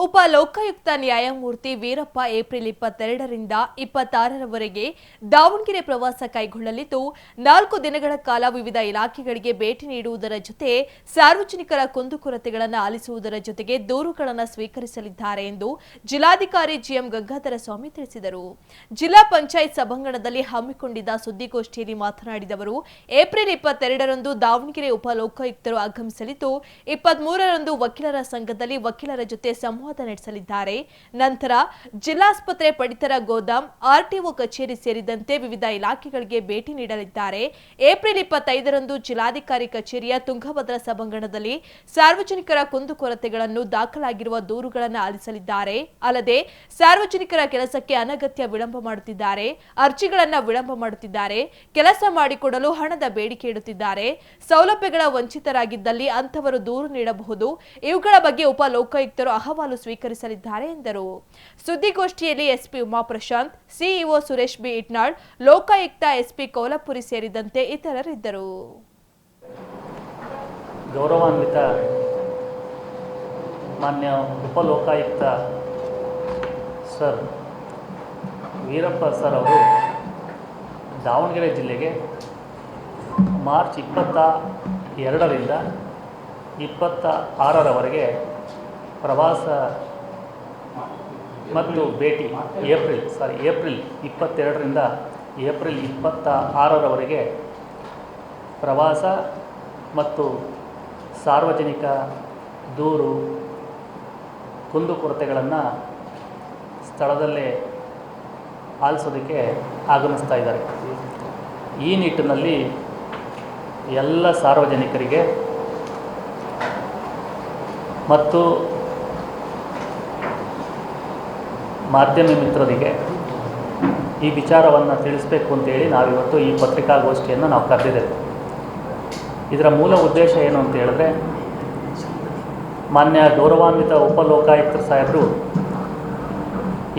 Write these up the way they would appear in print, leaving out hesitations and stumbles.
ಉಪ ಲೋಕಾಯುಕ್ತ ನ್ಯಾಯಮೂರ್ತಿ ವೀರಪ್ಪ ಏಪ್ರಿಲ್ 22ರಿಂದ 26ರವರೆಗೆ ದಾವಣಗೆರೆ ಪ್ರವಾಸ ಕೈಗೊಳ್ಳಲಿದ್ದು 4 ದಿನಗಳ ಕಾಲ ವಿವಿಧ ಇಲಾಖೆಗಳಿಗೆ ಭೇಟಿ ನೀಡುವುದರ ಜೊತೆ ಸಾರ್ವಜನಿಕರ ಕುಂದುಕೊರತೆಗಳನ್ನು ಆಲಿಸುವುದರ ಜೊತೆಗೆ ದೂರುಗಳನ್ನು ಸ್ವೀಕರಿಸಲಿದ್ದಾರೆ ಎಂದು ಜಿಲ್ಲಾಧಿಕಾರಿ ಜಿಎಂ ಗಂಗಾಧರ ಸ್ವಾಮಿ ತಿಳಿಸಿದರು. ಜಿಲ್ಲಾ ಪಂಚಾಯತ್ ಸಭಾಂಗಣದಲ್ಲಿ ಹಮ್ಮಿಕೊಂಡಿದ್ದ ಸುದ್ದಿಗೋಷ್ಠಿಯಲ್ಲಿ ಮಾತನಾಡಿದ ಅವರು, ಏಪ್ರಿಲ್ 22ರಂದು ದಾವಣಗೆರೆ ಉಪ ಲೋಕಾಯುಕ್ತರು ಆಗಮಿಸಲಿದ್ದು 23ರಂದು ವಕೀಲರ ಸಂಘದಲ್ಲಿ ವಕೀಲರ ಜೊತೆ ಸಂವಾದ ನಡೆಸಲಿದ್ದಾರೆ. ನಂತರ ಜಿಲ್ಲಾಸ್ಪತ್ರೆ, ಪಡಿತರ ಗೋದಾಮ್, ಆರ್ಟಿಒ ಕಚೇರಿ ಸೇರಿದಂತೆ ವಿವಿಧ ಇಲಾಖೆಗಳಿಗೆ ಭೇಟಿ ನೀಡಲಿದ್ದಾರೆ. ಏಪ್ರಿಲ್ 25ರಂದು ಜಿಲ್ಲಾಧಿಕಾರಿ ಕಚೇರಿಯ ತುಂಗಭದ್ರಾ ಸಭಾಂಗಣದಲ್ಲಿ ಸಾರ್ವಜನಿಕರ ಕುಂದುಕೊರತೆಗಳನ್ನು ದಾಖಲಾಗಿರುವ ದೂರುಗಳನ್ನು ಆಲಿಸಲಿದ್ದಾರೆ. ಅಲ್ಲದೆ ಸಾರ್ವಜನಿಕರ ಕೆಲಸಕ್ಕೆ ಅನಗತ್ಯ ವಿಳಂಬ ಮಾಡುತ್ತಿದ್ದಾರೆ, ಅರ್ಜಿಗಳನ್ನು ವಿಳಂಬ ಮಾಡುತ್ತಿದ್ದಾರೆ, ಕೆಲಸ ಮಾಡಿಕೊಡಲು ಹಣದ ಬೇಡಿಕೆ ಇಡುತ್ತಿದ್ದಾರೆ, ಸೌಲಭ್ಯಗಳ ವಂಚಿತರಾಗಿದ್ದಲ್ಲಿ ಅಂತವರು ದೂರು ನೀಡಬಹುದು. ಇವುಗಳ ಬಗ್ಗೆ ಉಪ ಲೋಕಾಯುಕ್ತರು ಅಹವಾಲು ಸ್ವೀಕರಿಸಲಿದ್ದಾರೆ ಎಂದರು. ಸುದ್ದಿಗೋಷ್ಠಿಯಲ್ಲಿ SP Uma Prashant, CEO Suresh B Itnal, Lokayukta SP Kolapuri ಸೇರಿದಂತೆ ಇತರರಿದ್ದರು. ಗೌರವಾನ್ವಿತ ಮಾನ್ಯ ಉಪ ಲೋಕಾಯುಕ್ತ ಸರ್ ವೀರಪ್ಪ ಸರ್ ಅವರು ದಾವಣಗೆರೆ ಜಿಲ್ಲೆಗೆ ಮಾರ್ಚ್ 22ರಿಂದ 26ರವರೆಗೆ ಪ್ರವಾಸ ಮತ್ತು ಭೇಟಿ ಏಪ್ರಿಲ್ 22ರಿಂದ ಏಪ್ರಿಲ್ 26ರವರೆಗೆ ಪ್ರವಾಸ ಮತ್ತು ಸಾರ್ವಜನಿಕ ದೂರು ಕುಂದುಕೊರತೆಗಳನ್ನು ಸ್ಥಳದಲ್ಲೇ ಆಲಿಸೋದಕ್ಕೆ ಆಗಮಿಸ್ತಾ ಇದ್ದಾರೆ. ಈ ನಿಟ್ಟಿನಲ್ಲಿ ಎಲ್ಲ ಸಾರ್ವಜನಿಕರಿಗೆ ಮತ್ತು ಮಾಧ್ಯಮ ಮಿತ್ರರಿಗೆ ಈ ವಿಚಾರವನ್ನು ತಿಳಿಸಬೇಕು ಅಂತೇಳಿ ನಾವಿವತ್ತು ಈ ಪತ್ರಿಕಾಗೋಷ್ಠಿಯನ್ನು ನಾವು ಕರೆದಿದ್ದೇವೆ. ಇದರ ಮೂಲ ಉದ್ದೇಶ ಏನು ಅಂತ ಹೇಳಿದ್ರೆ, ಮಾನ್ಯ ಗೌರವಾನ್ವಿತ ಉಪ ಲೋಕಾಯುಕ್ತ ಸಾಹೇಬರು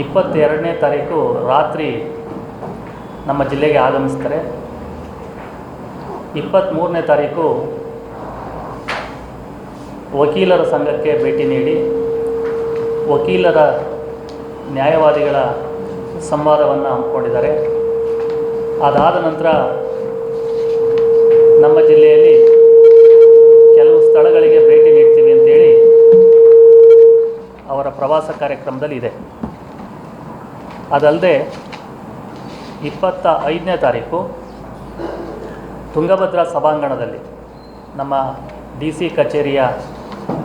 22ನೇ ತಾರೀಕು ರಾತ್ರಿ ನಮ್ಮ ಜಿಲ್ಲೆಗೆ ಆಗಮಿಸ್ತಾರೆ. 23ನೇ ತಾರೀಕು ವಕೀಲರ ಸಂಘಕ್ಕೆ ಭೇಟಿ ನೀಡಿ ವಕೀಲರ ನ್ಯಾಯವಾದಿಗಳ ಸಂವಾದವನ್ನು ಹಮ್ಮಿಕೊಂಡಿದ್ದಾರೆ. ಅದಾದ ನಂತರ ನಮ್ಮ ಜಿಲ್ಲೆಯಲ್ಲಿ ಕೆಲವು ಸ್ಥಳಗಳಿಗೆ ಭೇಟಿ ನೀಡ್ತೀವಿ ಅಂತೇಳಿ ಅವರ ಪ್ರವಾಸ ಕಾರ್ಯಕ್ರಮದಲ್ಲಿ ಇದೆ. ಅದಲ್ಲದೆ 25ನೇ ತಾರೀಕು ತುಂಗಭದ್ರಾ ಸಭಾಂಗಣದಲ್ಲಿ ನಮ್ಮ DC ಕಚೇರಿಯ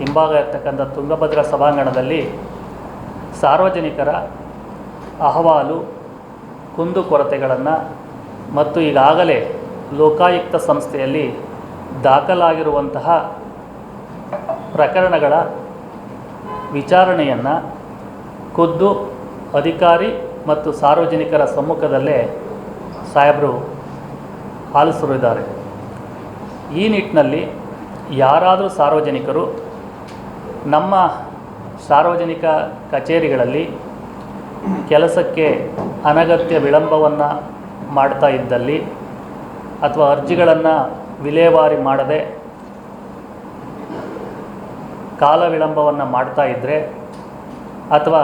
ಹಿಂಭಾಗ ಇರ್ತಕ್ಕಂಥ ತುಂಗಭದ್ರಾ ಸಭಾಂಗಣದಲ್ಲಿ ಸಾರ್ವಜನಿಕರ ಅಹವಾಲು, ಕುಂದುಕೊರತೆಗಳನ್ನು ಮತ್ತು ಈಗಾಗಲೇ ಲೋಕಾಯುಕ್ತ ಸಂಸ್ಥೆಯಲ್ಲಿ ದಾಖಲಾಗಿರುವಂತಹ ಪ್ರಕರಣಗಳ ವಿಚಾರಣೆಯನ್ನು ಖುದ್ದು ಅಧಿಕಾರಿ ಮತ್ತು ಸಾರ್ವಜನಿಕರ ಸಮ್ಮುಖದಲ್ಲೇ ಸಾಹೇಬರು ಆಲಿಸಲಿದ್ದಾರೆ. ಈ ನಿಟ್ಟಿನಲ್ಲಿ ಯಾರಾದರೂ ಸಾರ್ವಜನಿಕರು ನಮ್ಮ ಸಾರ್ವಜನಿಕ ಕಚೇರಿಗಳಲ್ಲಿ ಕೆಲಸಕ್ಕೆ ಅನಗತ್ಯ ವಿಳಂಬವನ್ನು ಮಾಡ್ತಾ ಇದ್ದಲ್ಲಿ ಅಥವಾ ಅರ್ಜಿಗಳನ್ನು ವಿಲೇವಾರಿ ಮಾಡದೆ ಕಾಲ ವಿಳಂಬವನ್ನು ಮಾಡ್ತಾ ಇದ್ದರೆ ಅಥವಾ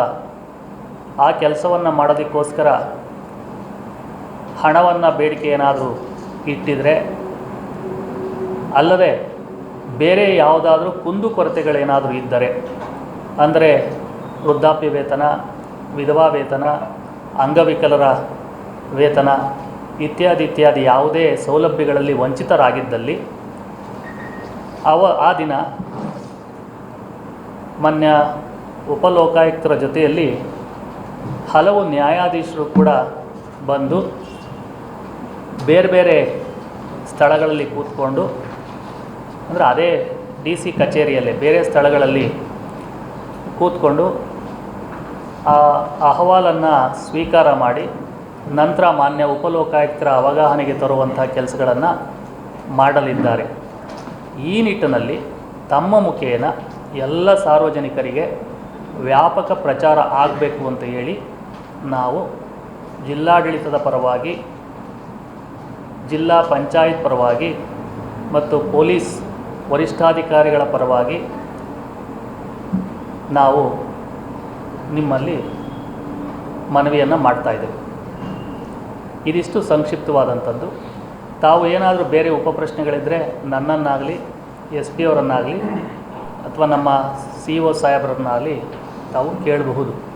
ಆ ಕೆಲಸವನ್ನು ಮಾಡೋದಕ್ಕೋಸ್ಕರ ಹಣವನ್ನು ಬೇಡಿಕೆ ಏನಾದರೂ ಇಟ್ಟಿದ್ರೆ, ಅಲ್ಲದೆ ಬೇರೆ ಯಾವುದಾದ್ರೂ ಕುಂದುಕೊರತೆಗಳೇನಾದರೂ ಇದ್ದರೆ, ಅಂದರೆ ವೃದ್ಧಾಪ್ಯ ವೇತನ, ವಿಧವಾ ವೇತನ, ಅಂಗವಿಕಲರ ವೇತನ ಇತ್ಯಾದಿ ಯಾವುದೇ ಸೌಲಭ್ಯಗಳಲ್ಲಿ ವಂಚಿತರಾಗಿದ್ದಲ್ಲಿ ಆ ದಿನ ಮಾನ್ಯ ಉಪಲೋಕಾಯುಕ್ತರ ಜೊತೆಯಲ್ಲಿ ಹಲವು ನ್ಯಾಯಾಧೀಶರು ಕೂಡ ಬಂದು ಬೇರೆ ಬೇರೆ ಸ್ಥಳಗಳಲ್ಲಿ ಕೂತ್ಕೊಂಡು, ಅಂದರೆ ಅದೇ DC ಕಚೇರಿಯಲ್ಲೇ ಬೇರೆ ಸ್ಥಳಗಳಲ್ಲಿ ಕೂತ್ಕೊಂಡು ಆ ಅಹವಾಲನ್ನು ಸ್ವೀಕಾರ ಮಾಡಿ ನಂತರ ಮಾನ್ಯ ಉಪಲೋಕಾಯುಕ್ತರ ಅವಗಾಹನೆಗೆ ತರುವಂಥ ಕೆಲಸಗಳನ್ನು ಮಾಡಲಿದ್ದಾರೆ. ಈ ನಿಟ್ಟಿನಲ್ಲಿ ತಮ್ಮ ಮುಖೇನ ಎಲ್ಲ ಸಾರ್ವಜನಿಕರಿಗೆ ವ್ಯಾಪಕ ಪ್ರಚಾರ ಆಗಬೇಕು ಅಂತ ಹೇಳಿ ನಾವು ಜಿಲ್ಲಾಡಳಿತದ ಪರವಾಗಿ, ಜಿಲ್ಲಾ ಪಂಚಾಯತ್ ಪರವಾಗಿ ಮತ್ತು ಪೊಲೀಸ್ ವರಿಷ್ಠಾಧಿಕಾರಿಗಳ ಪರವಾಗಿ ನಾವು ನಿಮ್ಮಲ್ಲಿ ಮನವಿಯನ್ನು ಮಾಡ್ತಾಯಿದ್ದೇವೆ. ಇದಿಷ್ಟು ಸಂಕ್ಷಿಪ್ತವಾದಂಥದ್ದು. ತಾವು ಏನಾದರೂ ಬೇರೆ ಉಪಪ್ರಶ್ನೆಗಳಿದ್ದರೆ ನನ್ನನ್ನಾಗಲಿ ಎಸ್ ಪಿ ಅವರನ್ನಾಗಲಿ ಅಥವಾ ನಮ್ಮ ಸಿ ಒ ಸಾಹೇಬರನ್ನಾಗಲಿ ತಾವು ಕೇಳಬಹುದು.